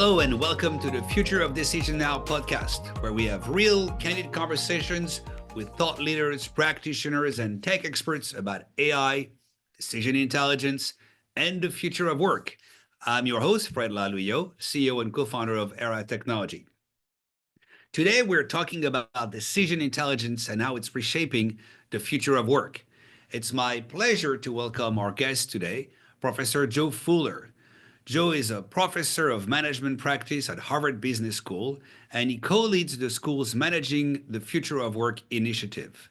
Hello and welcome to the Future of Decision Now podcast, where we have real, candid conversations with thought leaders, practitioners, and tech experts about AI, decision intelligence, and the future of work. I'm your host, Fred Laluyo, CEO and co-founder of Era Technology. Today, we're talking about decision intelligence and how it's reshaping the future of work. It's my pleasure to welcome our guest today, Professor Joe Fuller. Joe is a professor of management practice at Harvard Business School, and he co-leads the school's Managing the Future of Work initiative.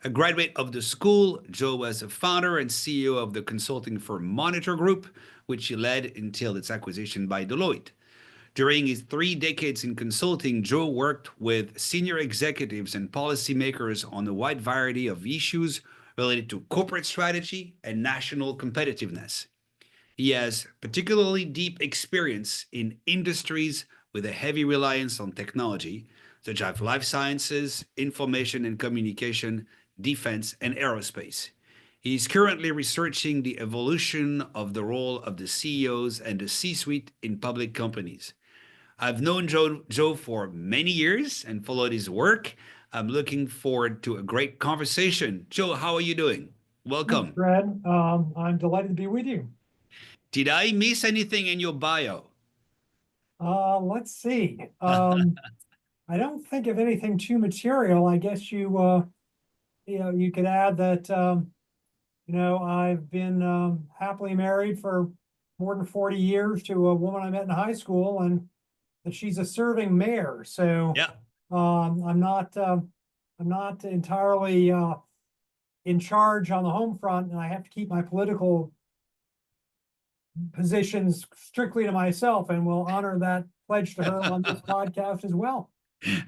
A graduate of the school, Joe was a founder and CEO of the consulting firm Monitor Group, which he led until its acquisition by Deloitte. During his 3 decades in consulting, Joe worked with senior executives and policymakers on a wide variety of issues related to corporate strategy and national competitiveness. He has particularly deep experience in industries with a heavy reliance on technology, such as life sciences, information and communication, defense, and aerospace. He is currently researching the evolution of the role of the CEOs and the C-suite in public companies. I've known Joe for many years and followed his work. I'm looking forward to a great conversation. Joe, how are you doing? Thanks, Welcome. Fred. I'm delighted to be with you. Did I miss anything in your bio? Let's see. I don't think of anything too material. I guess you could add that, I've been happily married for more than 40 years to a woman I met in high school, and that she's a serving mayor. So Yeah. I'm not entirely in charge on the home front, and I have to keep my political positions strictly to myself, and will honor that pledge to her on this podcast as well.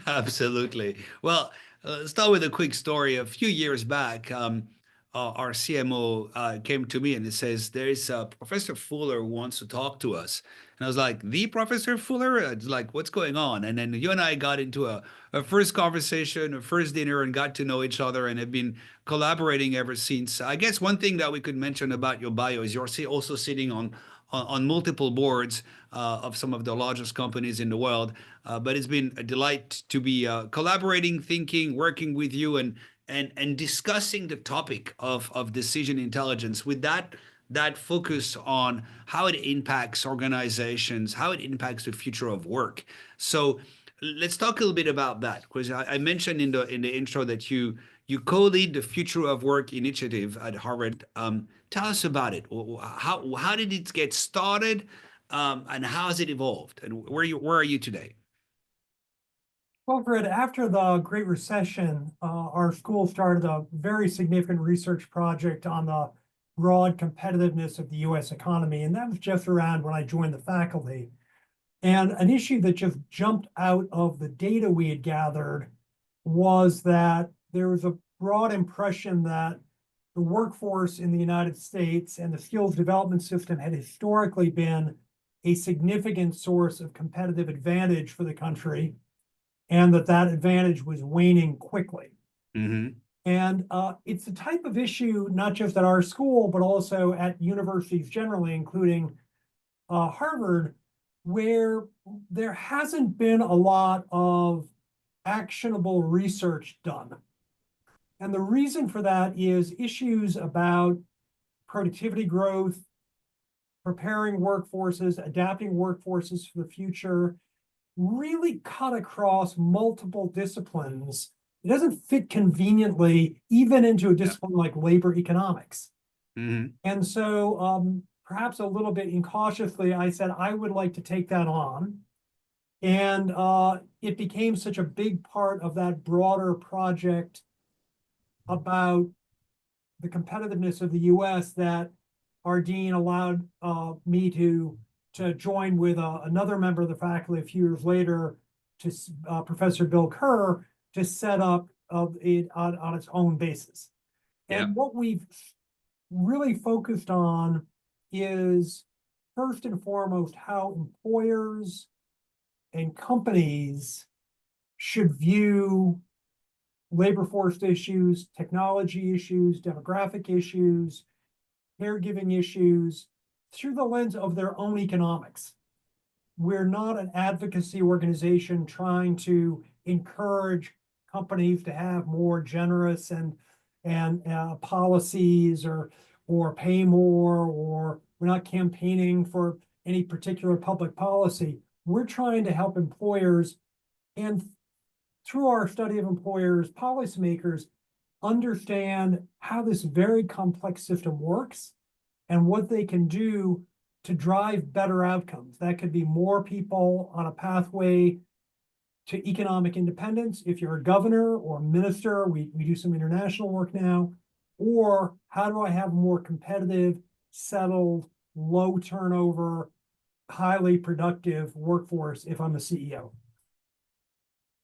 Absolutely. Well, let's start with a quick story. A few years back, our CMO came to me and it says, there's Professor Fuller who wants to talk to us. And I was like, the Professor Fuller? It's like, what's going on? And then you and I got into a first conversation, a first dinner, and got to know each other and have been collaborating ever since. I guess one thing that we could mention about your bio is you're also sitting on multiple boards of some of the largest companies in the world. But it's been a delight to be collaborating, thinking, working with you, and discussing the topic of decision intelligence with that focus on how it impacts organizations, how it impacts the future of work. So let's talk a little bit about that, because I mentioned in the intro that you co-lead the Future of Work initiative at Harvard. Tell us about it. How did it get started, and how has it evolved, and where are you today? Well, Fred, after the Great Recession, our school started a very significant research project on the broad competitiveness of the U.S. economy, and that was just around when I joined the faculty. And an issue that just jumped out of the data we had gathered was that there was a broad impression that the workforce in the United States and the skills development system had historically been a significant source of competitive advantage for the country, and that advantage was waning quickly. Mm-hmm. And it's the type of issue, not just at our school, but also at universities generally, including Harvard, where there hasn't been a lot of actionable research done. And the reason for that is issues about productivity growth, preparing workforces, adapting workforces for the future, really cut across multiple disciplines. It doesn't fit conveniently even into a discipline like labor economics. Mm-hmm. And so perhaps a little bit incautiously, I said I would like to take that on. And it became such a big part of that broader project about the competitiveness of the US that our dean allowed me to join with another member of the faculty a few years later, to Professor Bill Kerr, to set up it on its own basis. Yeah. And what we've really focused on is, first and foremost, how employers and companies should view labor force issues, technology issues, demographic issues, caregiving issues, through the lens of their own economics. we're not an advocacy organization trying to encourage companies to have more generous and policies or pay more, or we're not campaigning for any particular public policy. We're trying to help employers, and through our study of employers, policymakers understand how this very complex system works and what they can do to drive better outcomes. That could be more people on a pathway to economic independence. If you're a governor or minister, we do some international work now. Or how do I have a more competitive, settled, low turnover, highly productive workforce if I'm a CEO?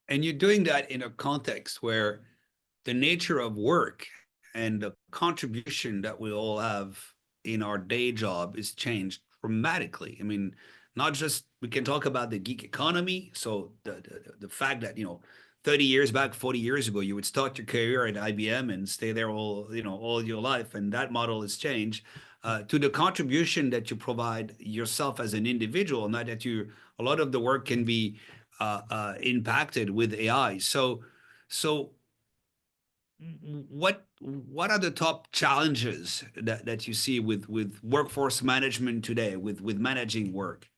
And you're doing that in a context where the nature of work and the contribution that we all have in our day job is changed dramatically. I mean, not just we can talk about the gig economy. So the fact that 30 years back, 40 years ago, you would start your career at IBM and stay there all your life, and that model has changed. To the contribution that you provide yourself as an individual, not that a lot of the work can be impacted with AI. So what are the top challenges that you see with workforce management today, with managing work?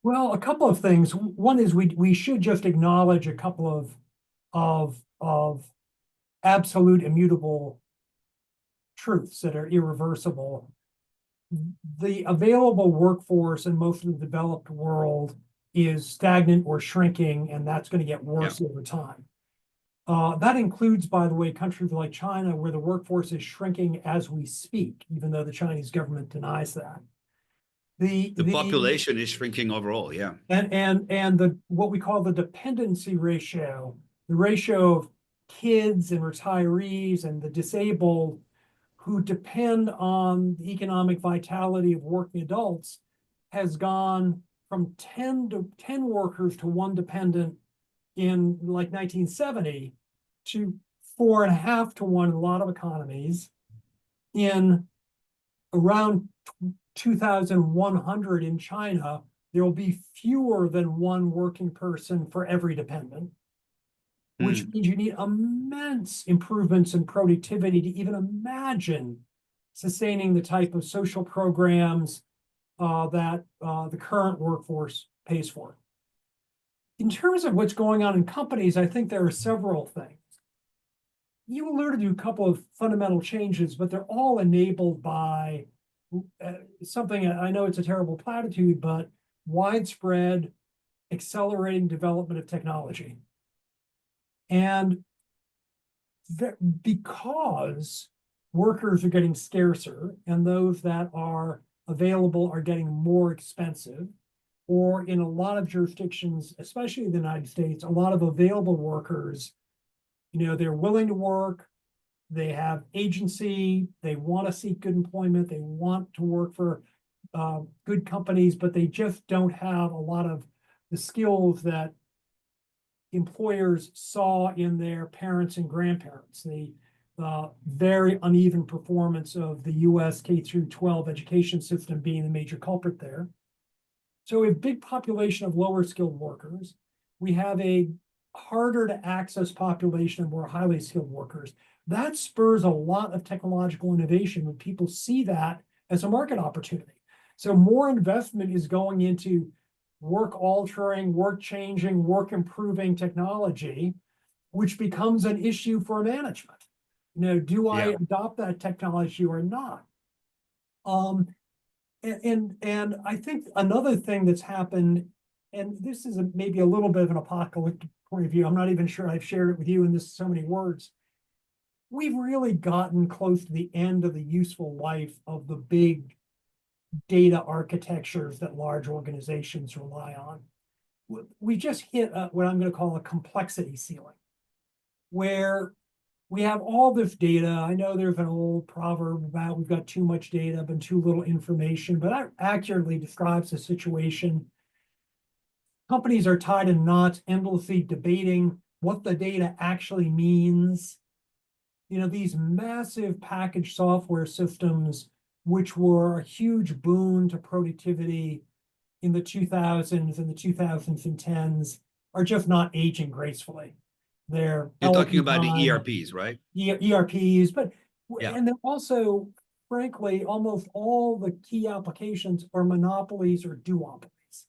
Well, a couple of things. One is we should just acknowledge a couple of absolute immutable truths that are irreversible. The available workforce in most of the developed world is stagnant or shrinking, and that's going to get worse over time. That includes, by the way, countries like China, where the workforce is shrinking as we speak, even though the Chinese government denies that. The population is shrinking overall, yeah. And the what we call the dependency ratio, the ratio of kids and retirees and the disabled who depend on the economic vitality of working adults, has gone from 10 workers to one dependent in like 1970 to 4.5 to 1 in a lot of economies. In around 2100 in China, there will be fewer than one working person for every dependent, which means you need immense improvements in productivity to even imagine sustaining the type of social programs that the current workforce pays for. In terms of what's going on in companies, I think there are several things. You alluded to a couple of fundamental changes, but they're all enabled by something, I know it's a terrible platitude, but widespread accelerating development of technology. And because workers are getting scarcer and those that are available are getting more expensive, or in a lot of jurisdictions, especially in the United States, a lot of available workers, they're willing to work, they have agency, they want to seek good employment, they want to work for good companies, but they just don't have a lot of the skills that employers saw in their parents and grandparents. The very uneven performance of the US K through 12 education system being the major culprit there. So we have a big population of lower skilled workers. We have a harder to access population of more highly skilled workers. That spurs a lot of technological innovation when people see that as a market opportunity. So more investment is going into work altering, work changing, work improving technology, which becomes an issue for management. Do I adopt that technology or not? And I think another thing that's happened, and this is maybe a little bit of an apocalyptic point of view, I'm not even sure I've shared it with you in so many words. We've really gotten close to the end of the useful life of the big data architectures that large organizations rely on. We just hit what I'm going to call a complexity ceiling, where we have all this data. I know there's an old proverb about we've got too much data but too little information, but that accurately describes the situation. Companies are tied in knots, endlessly debating what the data actually means. These massive packaged software systems, which were a huge boon to productivity in the 2000s and the 2010s are just not aging gracefully. They're You're talking elegant about the time ERPs, right? ERPs, but Yeah. and they're also, frankly, almost all the key applications are monopolies or duopolies.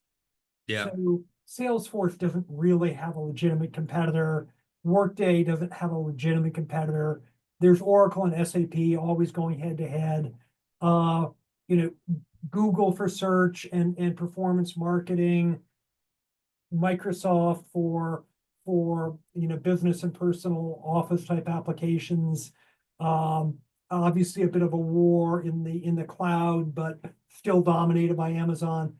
Yeah. So Salesforce doesn't really have a legitimate competitor. Workday doesn't have a legitimate competitor. There's Oracle and SAP always going head to head. Uh, you know, Google for search and performance marketing, Microsoft for business and personal office type applications. Um, Obviously a bit of a war in the cloud, but still dominated by Amazon.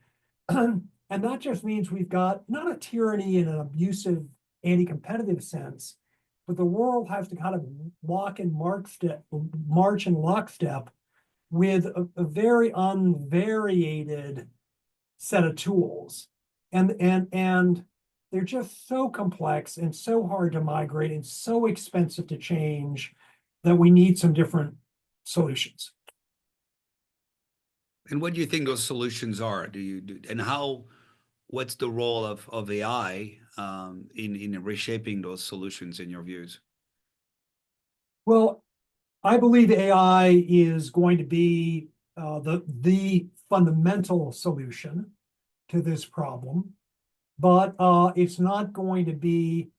And that just means we've got not a tyranny in an abusive anti-competitive sense, but the world has to kind of march in lockstep with a very unvariated set of tools. And they're just so complex and so hard to migrate and so expensive to change that we need some different solutions. And what do you think those solutions are? And what's the role of AI in reshaping those solutions in your views? Well, I believe AI is going to be the fundamental solution to this problem, but it's not going to be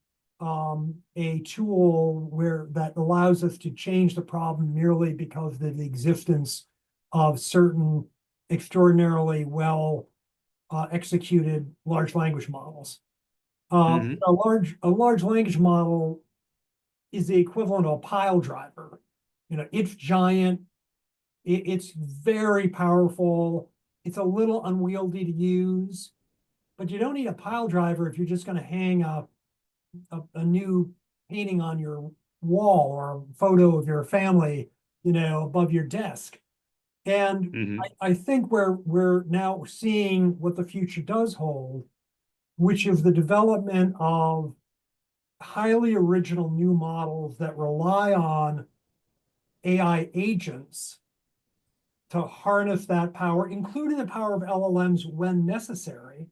a tool that allows us to change the problem merely because of the existence of certain extraordinarily well executed large language models. Hmm. A large language model is the equivalent of a pile driver. It's giant, it's very powerful, it's a little unwieldy to use, but you don't need a pile driver if you're just going to hang a new painting on your wall or a photo of your family, above your desk. And Hmm. I think we're now seeing what the future does hold, which is the development of highly original new models that rely on AI agents to harness that power, including the power of LLMs when necessary,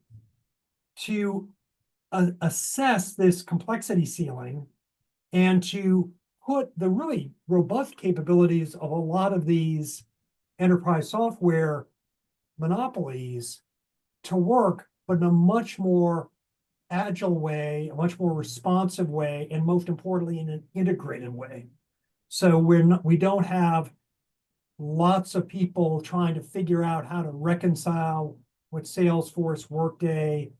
to assess this complexity ceiling and to put the really robust capabilities of a lot of these enterprise software monopolies to work, but in a much more agile way, a much more responsive way, and most importantly, in an integrated way. So we don't have lots of people trying to figure out how to reconcile what Salesforce, Workday,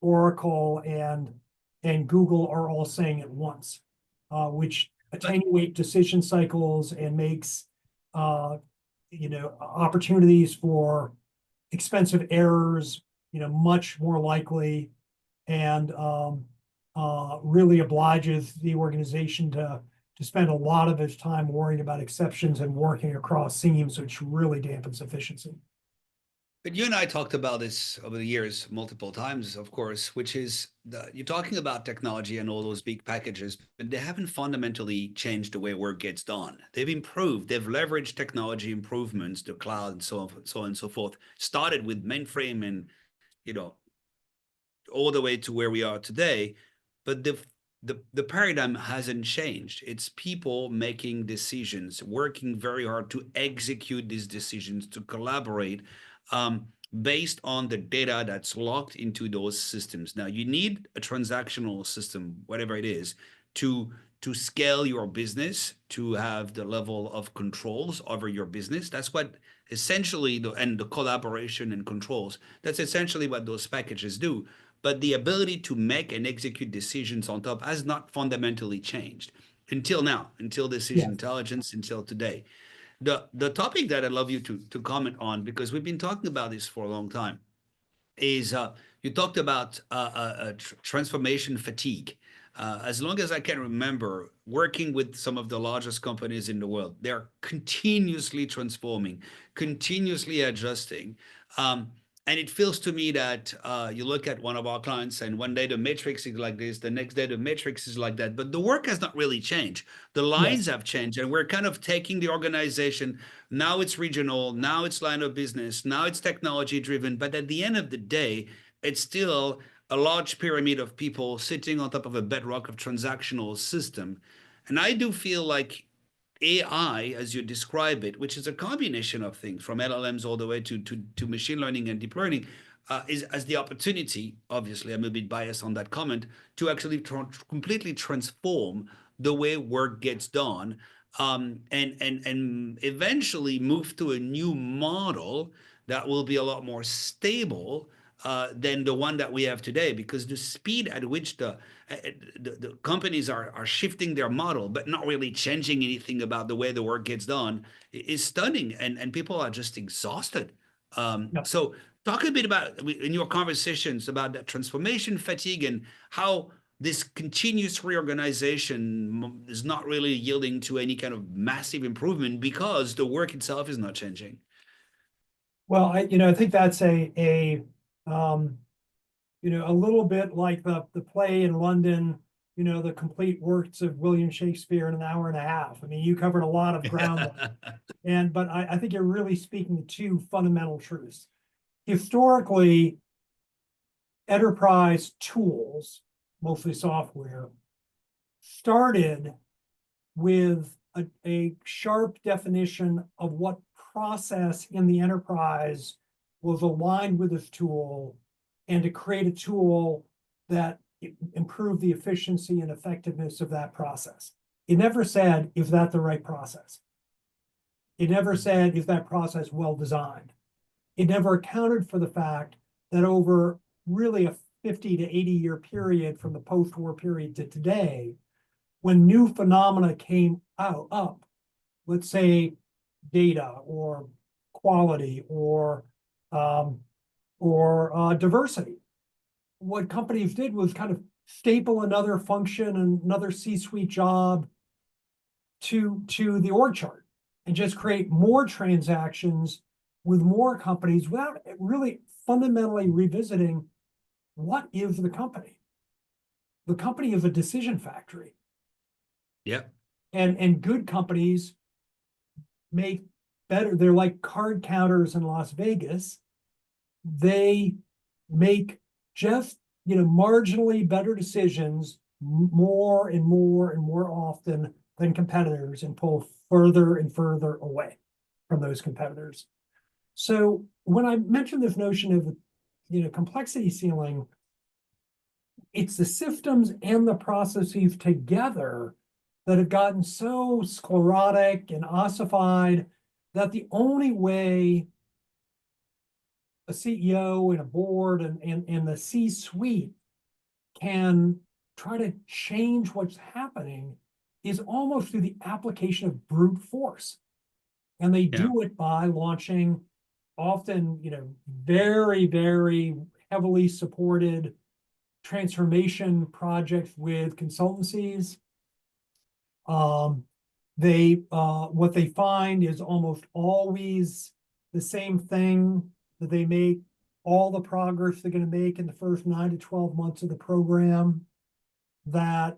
Oracle, and Google are all saying at once, which attenuate decision cycles and makes opportunities for expensive errors much more likely, and really obliges the organization to spend a lot of its time worrying about exceptions and working across seams, which really dampens efficiency. But you and I talked about this over the years multiple times, of course, which is you're talking about technology and all those big packages, but they haven't fundamentally changed the way work gets done. They've improved, they've leveraged technology improvements, the cloud, and so on and so forth. Started with mainframe and you know all the way to where we are today. But the paradigm hasn't changed. It's people making decisions, working very hard to execute these decisions, to collaborate um, based on the data that's locked into those systems. Now, you need a transactional system, whatever it is, to to scale your business, to have the level of controls over your business. That's what essentially and the collaboration and controls. That's essentially what those packages do, but the ability to make and execute decisions on top has not fundamentally changed until now, until decision Yes. intelligence, until today. The topic that I'd love you to comment on, because we've been talking about this for a long time, is you talked about transformation fatigue. As long as I can remember, working with some of the largest companies in the world, they're continuously transforming, continuously adjusting. Um, And it feels to me that you look at one of our clients, and one day the matrix is like this, the next day the matrix is like that. But the work has not really changed. The lines Yes. have changed, and we're kind of taking the organization. Now it's regional, now it's line of business, now it's technology driven. But at the end of the day, it's still a large pyramid of people sitting on top of a bedrock of transactional system. And I do feel like AI, as you describe it, which is a combination of things from LLMs all the way to machine learning and deep learning, is as the opportunity. Obviously, I'm a bit biased on that comment to actually completely transform the way work gets done, and eventually move to a new model that will be a lot more stable than the one that we have today, because the speed at which the companies are shifting their model, but not really changing anything about the way the work gets done, is stunning, and people are just exhausted. Yep. So talk a bit about in your conversations about that transformation fatigue and how this continuous reorganization is not really yielding to any kind of massive improvement because the work itself is not changing. Well, I think that's um, a little bit like the play in London, the complete works of William Shakespeare in an hour and a half. I mean, you covered a lot of ground there. But I think you're really speaking to two fundamental truths. Historically, enterprise tools, mostly software, started with a sharp definition of what process in the enterprise was aligned with this tool, and to create a tool that improved the efficiency and effectiveness of that process. It never said, is that the right process? It never said, is that process well designed? It never accounted for the fact that over really a 50 to 80-year period from the post-war period to today, when new phenomena came up, let's say data or quality or diversity, what companies did was kind of staple another function and another C-suite job to the org chart and just create more transactions with more companies without really fundamentally revisiting what is the company. The company is a decision factory. Yeah. And good companies make better, they're like card counters in Las Vegas. They make just marginally better decisions more and more and more often than competitors, and pull further and further away from those competitors. So when I mentioned this notion of complexity ceiling, it's the systems and the processes together that have gotten so sclerotic and ossified that the only way a CEO and a board and the C-suite can try to change what's happening is almost through the application of brute force. And they Yeah. do it by launching often, very, very heavily supported transformation projects with consultancies. What they find is almost always the same thing, that they make all the progress they're going to make in the first 9 to 12 months of the program, that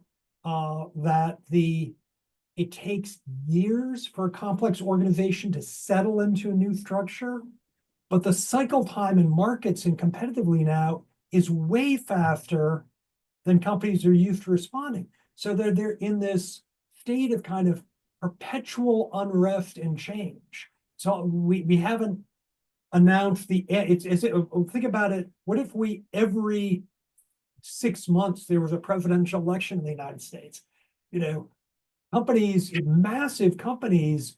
it takes years for a complex organization to settle into a new structure, but the cycle time in markets and competitively now is way faster than companies are used to responding. So they're in this state of kind of perpetual unrest and change. So we haven't announced think about it. What if we every 6 months there was a presidential election in the United States? Companies, massive companies,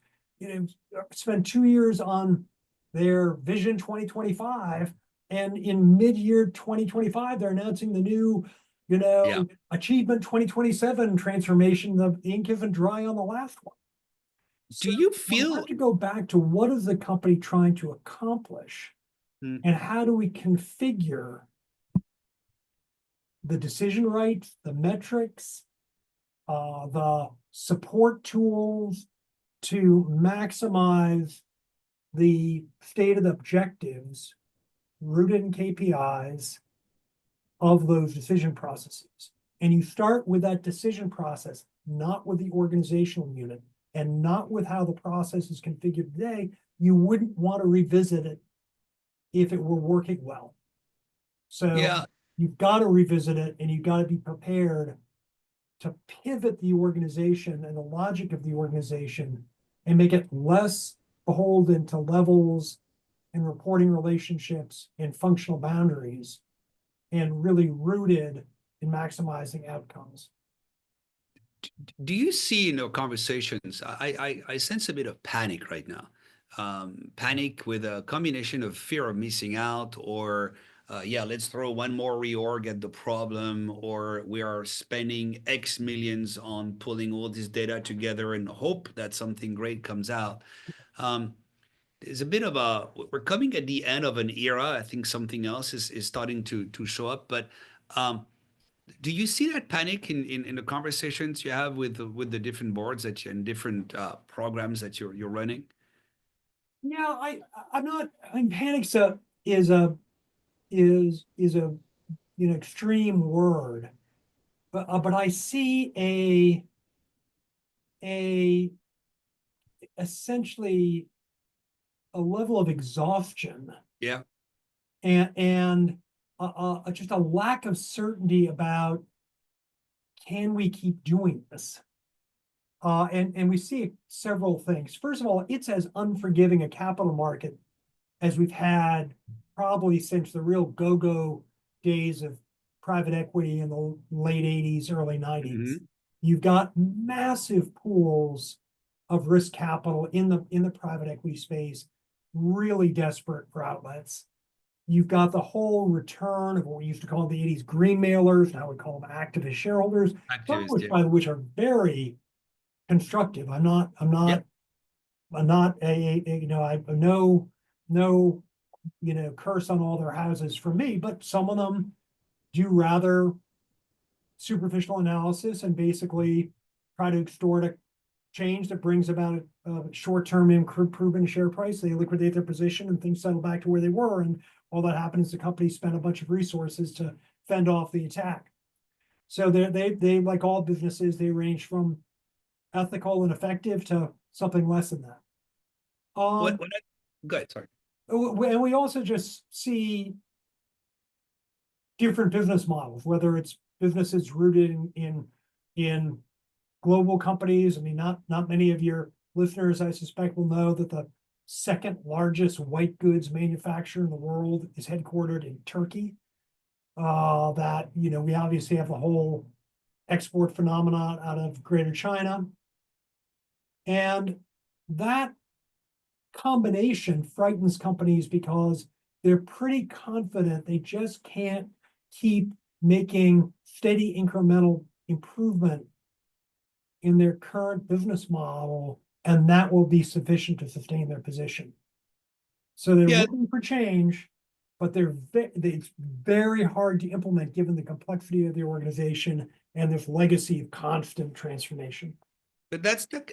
spend 2 years on their Vision 2025, and in mid-year 2025, they're announcing the new, Yeah. Achievement 2027 transformation. The ink isn't dry on the last one. Do So you we have feel? to go back to what is the company trying to accomplish, Hmm. and how do we configure the decision rights, the metrics, the support tools to maximize the stated objectives rooted in KPIs of those decision processes. And you start with that decision process, not with the organizational unit and not with how the process is configured today. You wouldn't want to revisit it if it were working well. So Yeah. you've got to revisit it, and you've got to be prepared to pivot the organization and the logic of the organization and make it less beholden to levels and reporting relationships and functional boundaries, and really rooted in maximizing outcomes. Do you see in your conversations? I sense a bit of panic right now. Panic with a combination of fear of missing out, or yeah, let's throw one more reorg at the problem, or we are spending X millions on pulling all this data together and hope that something great comes out. Um, there's a bit of a we're coming at the end of an era. I think something else is starting to show up, but um, do you see that panic in the conversations you have with the different boards that you, and different programs that you're running? Yeah, I'm not. I mean, panic's a is a is a extreme word, but I see a essentially a level of exhaustion Yeah. and just a lack of certainty about, can we keep doing this? And we see several things. First of all, it's as unforgiving a capital market as we've had probably since the real go-go days of private equity in the late 80s, early 90s. Hmm. You've got massive pools of risk capital in the private equity space, really desperate for outlets. You've got the whole return of what we used to call in the 80s green mailers, now we call them activist shareholders, some of Activist, which, yeah. by the which are very constructive. Yep. I'm not I no curse on all their houses for me, but some of them do rather superficial analysis and basically try to extort a change that brings about a short-term improvement in share price. They liquidate their position and things settle back to where they were. And all that happens is the company spent a bunch of resources to fend off the attack. So they like all businesses, they range from ethical and effective to something less than that. What I, good, sorry. And we also just see different business models, whether it's businesses rooted in global companies. I mean, not many of your listeners, I suspect, will know that the second largest white goods manufacturer in the world is headquartered in Turkey. That we obviously have the whole export phenomenon out of Greater China, and that combination frightens companies because they're pretty confident they just can't keep making steady incremental improvement in their current business model, and that will be sufficient to sustain their position. So they're Yeah, looking for change, but it's very hard to implement given the complexity of the organization and this legacy of constant transformation. but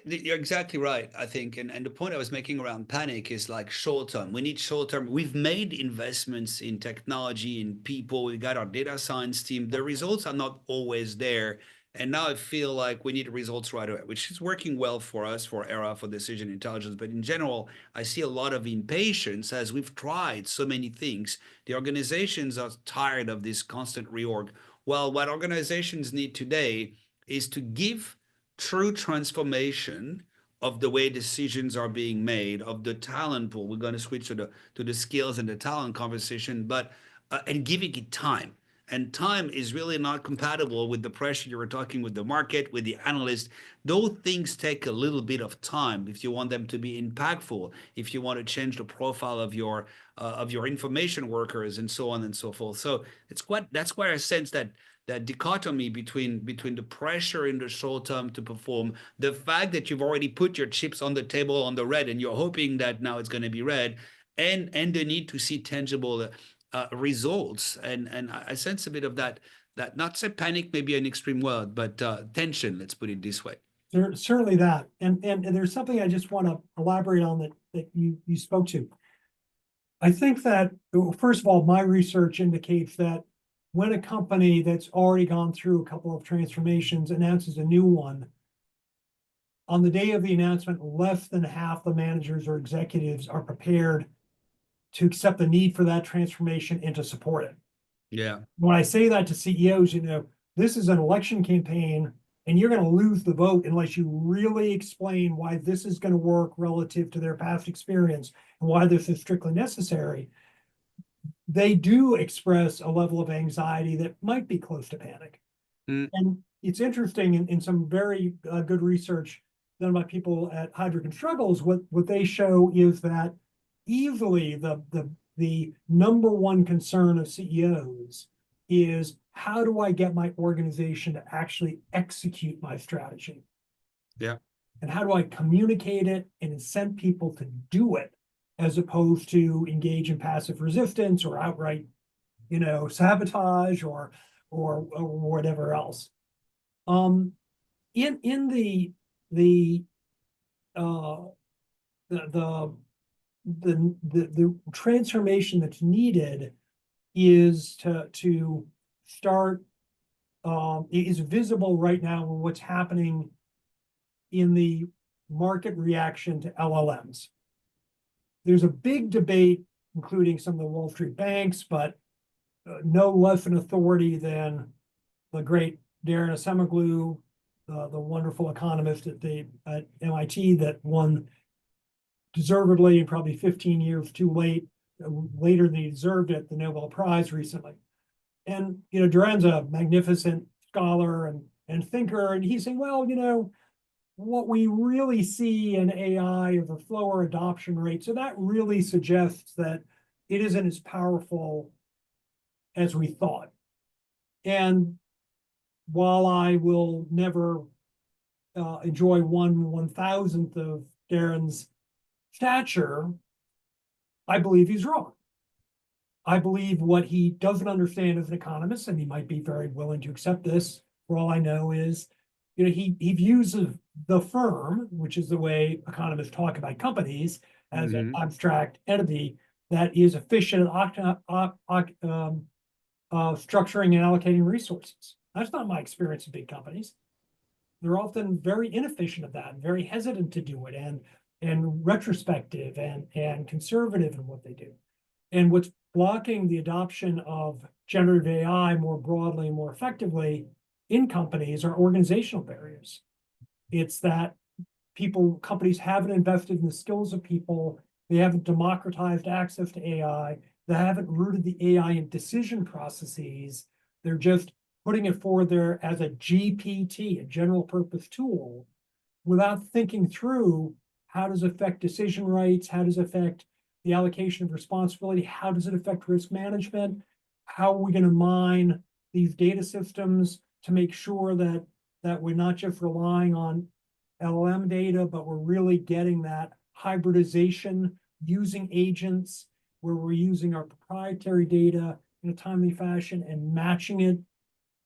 you're exactly right, I think. And the point I was making around panic is like short term. We need short term. We've made investments in technology, in people. We got our data science team. The results are not always there. And now I feel like we need results right away, which is working well for us, for ERA, for decision intelligence. But in general, I see a lot of impatience as we've tried so many things. The organizations are tired of this constant reorg. Well, what organizations need today is to give true transformation of the way decisions are being made, of the talent pool. We're going to switch to the skills and the talent conversation, but and giving it time. And time is really not compatible with the pressure you were talking with the market, with the analyst. Those things take a little bit of time if you want them to be impactful, if you want to change the profile of your information workers and so on and so forth. So that's why I sense that dichotomy between the pressure in the short term to perform, the fact that you've already put your chips on the table on the red and you're hoping that now it's going to be red, and the need to see tangible results. And I sense a bit of that not say panic, maybe an extreme word, but tension. Let's put it this way. Certainly that, and there's something I just want to elaborate on that you spoke to. I think that, first of all, my research indicates that when a company that's already gone through a couple of transformations announces a new one, on the day of the announcement, less than half the managers or executives are prepared to accept the need for that transformation and to support it. Yeah. When I say that to CEOs, this is an election campaign and you're going to lose the vote unless you really explain why this is going to work relative to their past experience and why this is strictly necessary. They do express a level of anxiety that might be close to panic. Mm. And it's interesting in some very good research done by people at Heidrick and Struggles, what they show is that easily the number one concern of CEOs is, how do I get my organization to actually execute my strategy? Yeah. And how do I communicate it and incent people to do it, as opposed to engage in passive resistance or outright, sabotage or whatever else. In the uh the the transformation that's needed is to start is visible right now in what's happening in the market reaction to LLMs. There's a big debate, including some of the Wall Street banks, but no less an authority than the great Darren Acemoglu, the wonderful economist at MIT that won deservedly and probably 15 years too late, later than he deserved it, the Nobel Prize recently. And, Darren's a magnificent scholar and thinker, and he's saying, well, what we really see in AI is a slower adoption rate. So that really suggests that it isn't as powerful as we thought. And while I will never enjoy 1/1000th of Darren's stature, I believe he's wrong. I believe what he doesn't understand as an economist, and he might be very willing to accept this, for all I know, is he views the firm, which is the way economists talk about companies, as an abstract entity that is efficient at structuring and allocating resources. That's not my experience in big companies. They're often very inefficient at that, very hesitant to do it, and retrospective and conservative in what they do. And what's blocking the adoption of generative AI more broadly and more effectively in companies are organizational barriers. It's that companies haven't invested in the skills of people, they haven't democratized access to AI, they haven't rooted the AI in decision processes. They're just putting it forward there as a GPT, a general purpose tool, without thinking through how does it affect decision rights, how does it affect the allocation of responsibility, how does it affect risk management, how are we going to mine these data systems to make sure that we're not just relying on LLM data, but we're really getting that hybridization using agents where we're using our proprietary data in a timely fashion and matching it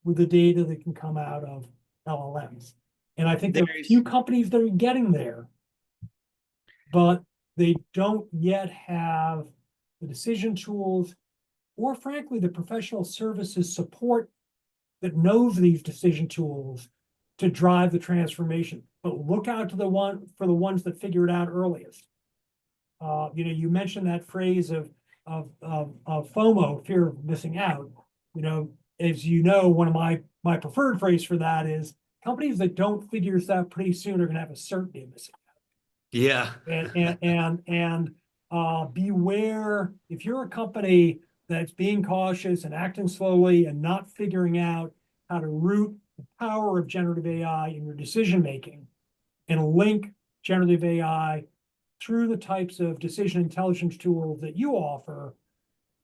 with the data that can come out of LLMs. And I think there are a few companies that are getting there, but they don't yet have the decision tools or, frankly, the professional services support that knows these decision tools to drive the transformation. But look out to the ones that figure it out earliest. You mentioned that phrase of FOMO, fear of missing out. As one of my preferred phrase for that is, companies that don't figure this out pretty soon are going to have a certainty of missing out. Yeah. And beware, if you're a company that's being cautious and acting slowly and not figuring out how to root the power of generative AI in your decision making and link generative AI through the types of decision intelligence tools that you offer,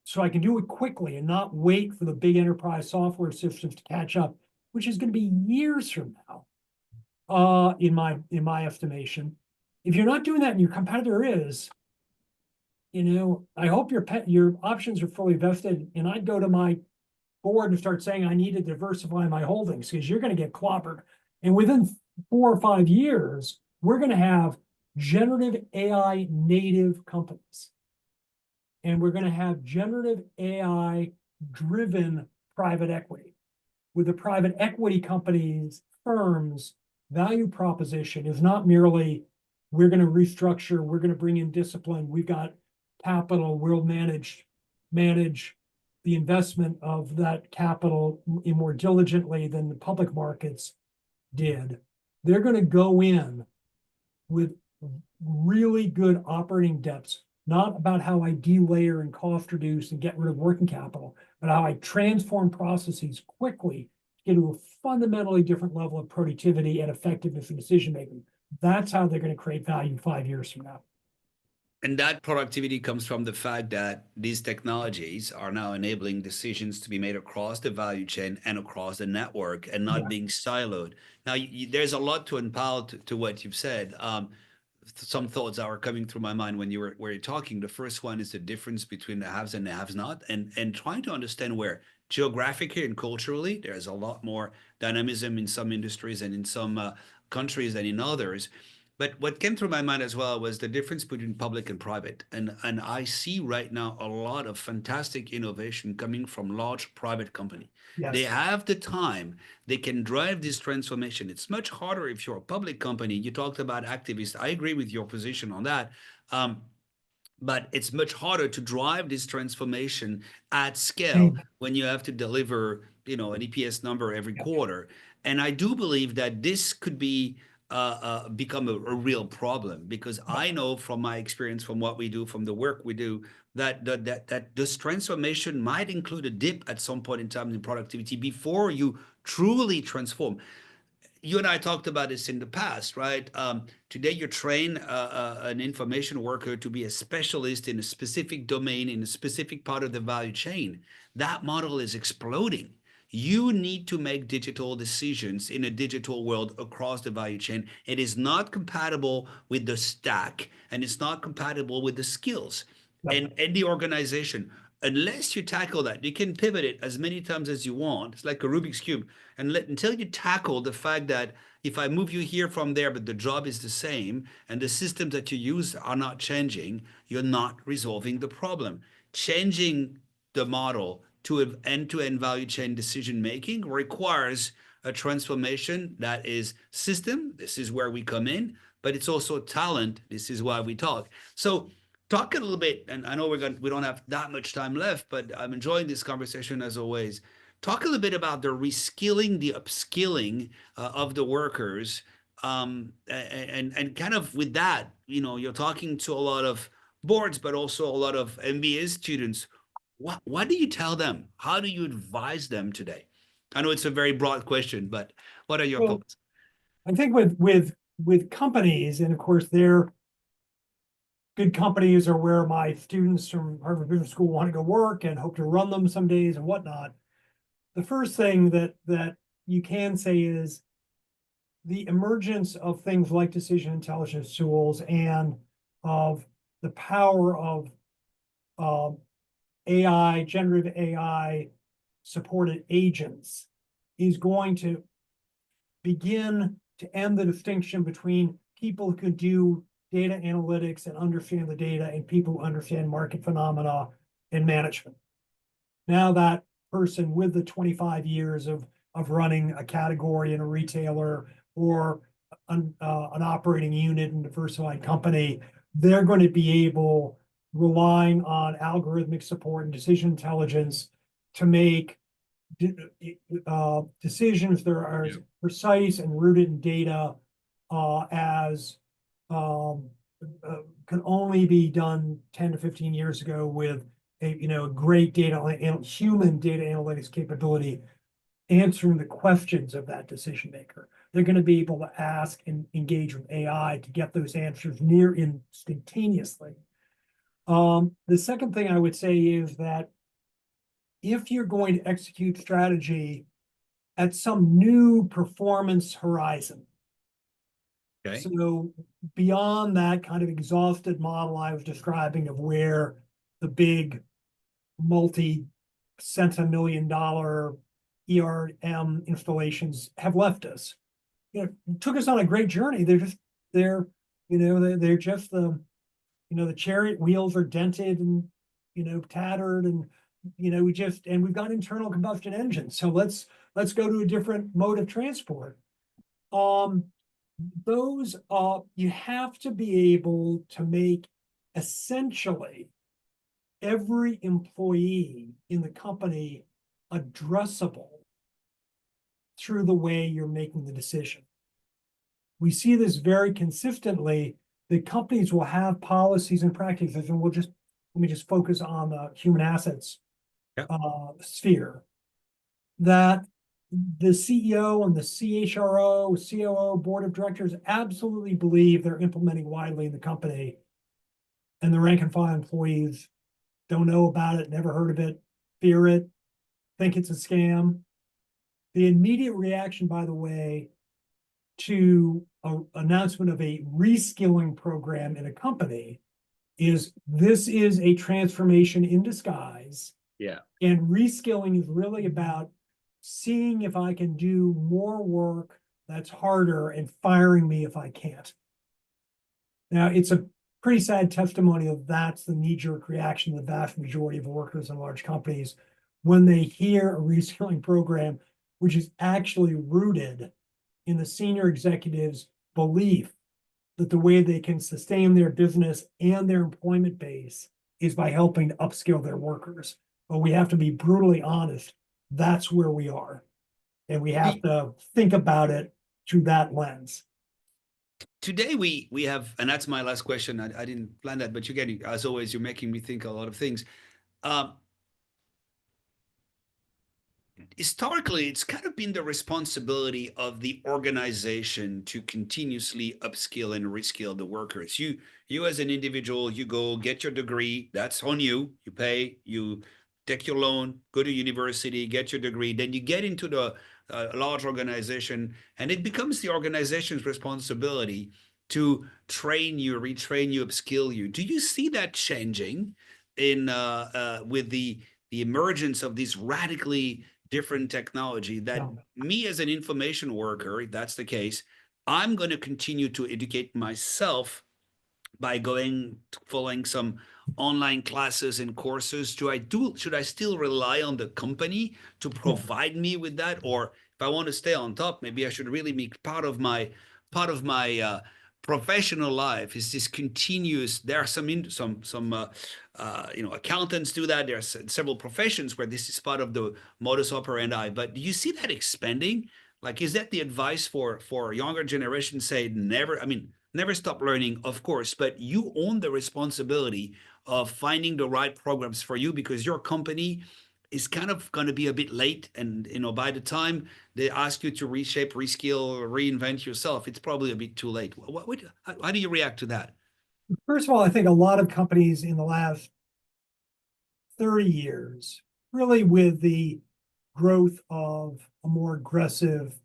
so I can do it quickly and not wait for the big enterprise software systems to catch up, which is going to be years from now, in my estimation. If you're not doing that and your competitor is, I hope your options are fully vested, and I'd go to my board and start saying I need to diversify my holdings, because you're going to get clobbered. And within 4 or 5 years, we're going to have generative AI native companies. and we're going to have generative AI driven private equity. With the private equity companies, firms, value proposition is not merely we're going to restructure, we're going to bring in discipline, we've got capital, we'll manage the investment of that capital more diligently than the public markets did. They're going to go in with really good operating depths, not about how I delayer and cost reduce and get rid of working capital, but how I transform processes quickly to get to a fundamentally different level of productivity and effectiveness in decision making. That's how they're going to create value 5 years from now. And that productivity comes from the fact that these technologies are now enabling decisions to be made across the value chain and across the network and not Yeah. being siloed. Now, there's a lot to unpack to what you've said. Some thoughts that were coming through my mind when you were talking. The first one is the difference between the haves and the have not, and trying to understand where geographically and culturally there's a lot more dynamism in some industries and in some countries than in others. But what came through my mind as well was the difference between public and private. And I see right now a lot of fantastic innovation coming from large private company. They Yes. have the time, they can drive this transformation. It's much harder if you're a public company. You talked about activists. I agree with your position on that. Um, but it's much harder to drive this transformation at scale Same. when you have to deliver, an EPS number every Yeah. quarter. And I do believe that this could be become a real problem because Yeah. I know from my experience, from what we do, from the work we do, that this transformation might include a dip at some point in time in productivity before you truly transform. You and I talked about this in the past, right? Today, you train an information worker to be a specialist in a specific domain, in a specific part of the value chain. That model is exploding. You need to make digital decisions in a digital world across the value chain. It is not compatible with the stack and it's not compatible with the skills Yeah. and the organization. Unless you tackle that, you can pivot it as many times as you want. It's like a Rubik's Cube until you tackle the fact that if I move you here from there, but the job is the same and the systems that you use are not changing, you're not resolving the problem. Changing the model to an end-to-end value chain decision making requires a transformation that is system. This is where we come in, but it's also talent. This is why we talk. So talk a little bit, and I know we don't have that much time left, but I'm enjoying this conversation as always. Talk a little bit about the reskilling, the upskilling of the workers, and kind of with that, you're talking to a lot of boards, but also a lot of MBA students. What do you tell them? How do you advise them today? I know it's a very broad question, but what are your Well, thoughts? I think with companies, and of course, they're good companies are where my students from Harvard Business School want to go work and hope to run them some days and whatnot. The first thing that you can say is the emergence of things like decision intelligence tools and of the power of AI, generative AI supported agents is going to begin to end the distinction between people who can do data analytics and understand the data and people who understand market phenomena and management. Now that person with the 25 years of running a category in a retailer or an operating unit in a diversified company, they're going to be able, relying on algorithmic support and decision intelligence, to make decisions that are as precise and rooted in data as could only be done 10 to 15 years ago with a great human data analytics capability answering the questions of that decision maker. They're going to be able to ask and engage with AI to get those answers near instantaneously. The second thing I would say is that if you're going to execute strategy at some new performance horizon, Okay. so beyond that kind of exhausted model I was describing of where the big multi-centimillion-dollar ERM installations have left us. It took us on a great journey. They're just the chariot wheels are dented and tattered, and we've got internal combustion engines. So let's go to a different mode of transport. Those you have to be able to make essentially every employee in the company addressable through the way you're making the decision. We see this very consistently, that companies will have policies and practices, and let me just focus on the human assets sphere, that the CEO and the CHRO, COO, board of directors absolutely believe they're implementing widely in the company, and the rank and file employees don't know about it, never heard of it, fear it, think it's a scam. The immediate reaction, by the way, to an announcement of a reskilling program in a company is, this is a transformation in disguise. Yeah. And reskilling is really about seeing if I can do more work that's harder and firing me if I can't. Now, it's a pretty sad testimony of that's the knee-jerk reaction of the vast majority of workers in large companies when they hear a reskilling program, which is actually rooted in the senior executives' belief that the way they can sustain their business and their employment base is by helping to upskill their workers. But we have to be brutally honest, that's where we are. And we have to think about it through that lens. Today we have, and that's my last question. I didn't plan that, but you're getting, as always, you're making me think a lot of things. Historically, it's kind of been the responsibility of the organization to continuously upskill and reskill the workers. You as an individual, you go get your degree, that's on you. You pay, you take your loan, go to university, get your degree, then you get into the large organization, and it becomes the organization's responsibility to train you, retrain you, upskill you. Do you see that changing in with the emergence of these radically different technology, that me as an information worker, if that's the case, I'm going to continue to educate myself by following some online classes and courses? Should I still rely on the company to provide me with that? Or if I want to stay on top, maybe I should really make part of my professional life is this continuous. There are some accountants do that. There are several professions where this is part of the modus operandi. But do you see that expanding? Like, is that the advice for younger generation? Say never. I mean, never stop learning, of course, but you own the responsibility of finding the right programs for you, because your company is kind of going to be a bit late. And, by the time they ask you to reshape, reskill, reinvent yourself, it's probably a bit too late. How do you react to that? First of all, I think a lot of companies in the last 30 years, really with the growth of a more aggressive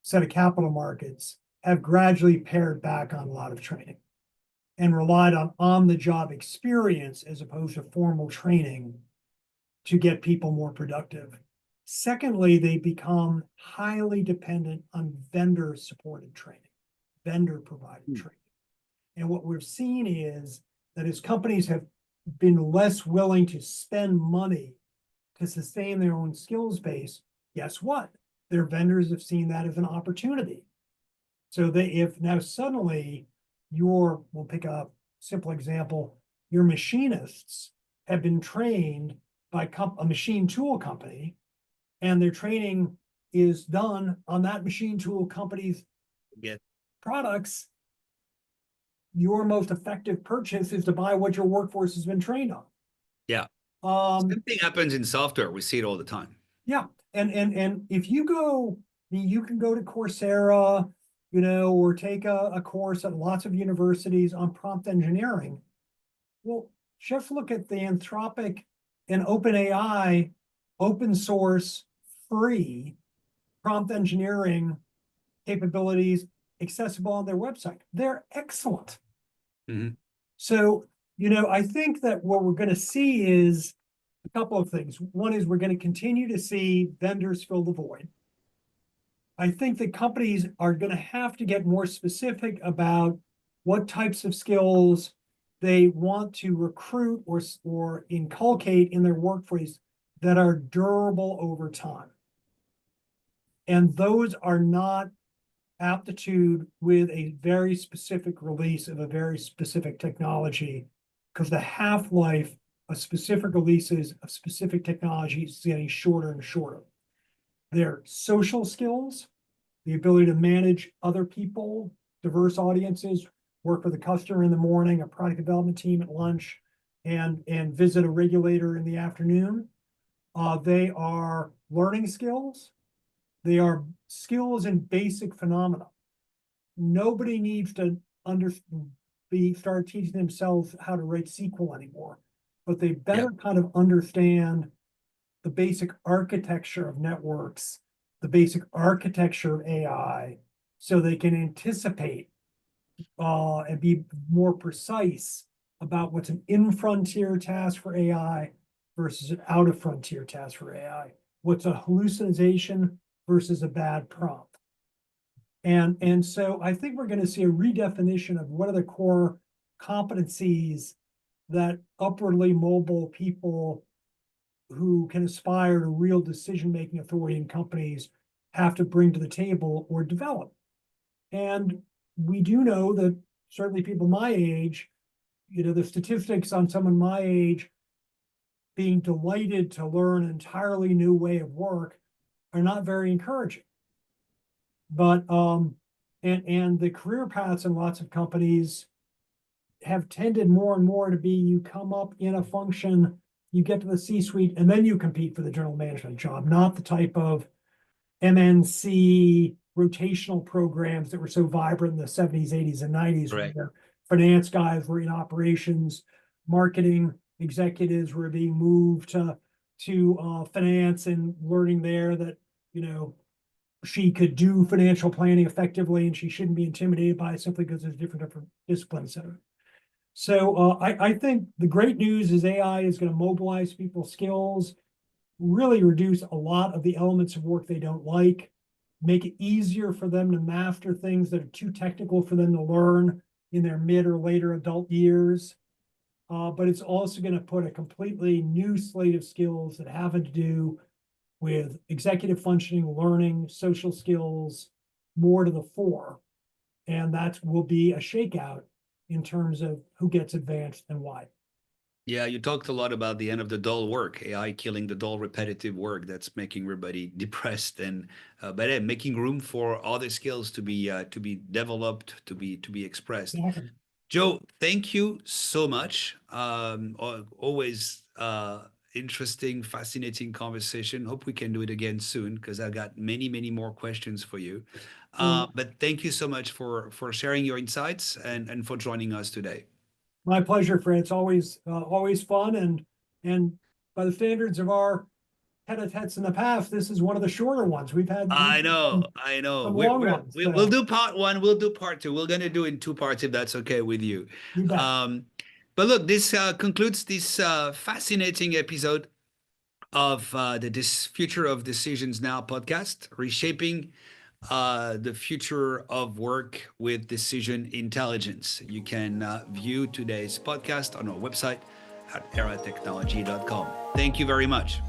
set of capital markets, have gradually pared back on a lot of training and relied on the job experience as opposed to formal training to get people more productive. Secondly, they become highly dependent on vendor supported training, vendor provided training. And what we've seen is that as companies have been less willing to spend money to sustain their own skills base, guess what? Their vendors have seen that as an opportunity. So if now suddenly we'll pick a simple example, your machinists have been trained by a machine tool company, and their training is done on that machine tool company's products, your most effective purchase is to buy what your workforce has been trained on. Yeah. Same thing happens in software. We see it all the time. Yeah. And if you can go to Coursera, or take a course at lots of universities on prompt engineering. Well, just look at the Anthropic and OpenAI open source free prompt engineering capabilities accessible on their website. They're excellent. Mm-hmm. So, I think that what we're going to see is a couple of things. One is we're going to continue to see vendors fill the void. I think that companies are going to have to get more specific about what types of skills they want to recruit or inculcate in their workforce that are durable over time. And those are not aptitude with a very specific release of a very specific technology, because the half-life of specific releases of specific technologies is getting shorter and shorter. Their social skills, the ability to manage other people, diverse audiences, work with a customer in the morning, a product development team at lunch, and visit a regulator in the afternoon. They are learning skills. They are skills in basic phenomena. Nobody needs to start teaching themselves how to write SQL anymore, but they Yeah. better kind of understand the basic architecture of networks, the basic architecture of AI, so they can anticipate and be more precise about what's an in-frontier task for AI versus an out-of-frontier task for AI. What's a hallucination versus a bad prompt. And so I think we're going to see a redefinition of what are the core competencies that upwardly mobile people who can aspire to real decision-making authority in companies have to bring to the table or develop. And we do know that certainly people my age, the statistics on someone my age being delighted to learn an entirely new way of work are not very encouraging. But and the career paths in lots of companies have tended more and more to be you come up in a function, you get to the C-suite, and then you compete for the general management job, not the type of MNC rotational programs that were so vibrant in the 70s, 80s, and 90s, Right. where finance guys were in operations, marketing executives were being moved to finance and learning there that, she could do financial planning effectively and she shouldn't be intimidated by it simply because there's different disciplines. So I think the great news is AI is going to mobilize people's skills, really reduce a lot of the elements of work they don't like, make it easier for them to master things that are too technical for them to learn in their mid or later adult years. But it's also going to put a completely new slate of skills that having to do with executive functioning, learning, social skills more to the fore. And that will be a shakeout in terms of who gets advanced and why. Yeah, you talked a lot about the end of the dull work, AI killing the dull, repetitive work that's making everybody depressed, and but making room for other skills to be developed, to be expressed. Exactly. Joe, thank you so much. Always interesting, fascinating conversation. Hope we can do it again soon because I got many, many more questions for you. But thank you so much for sharing your insights and for joining us today. My pleasure, Fred. It's always fun, and by the standards of our tete-a-tetes in the past, this is one of the shorter ones. We've I had know, I know. some long ones. We'll do part one. We'll do part two. We're gonna do in two parts if that's okay with you. You bet. Um, but look, this concludes this fascinating episode of the this Future of Decisions Now podcast, reshaping the future of work with decision intelligence. You can view today's podcast on our website at eratechnology.com. Thank you very much.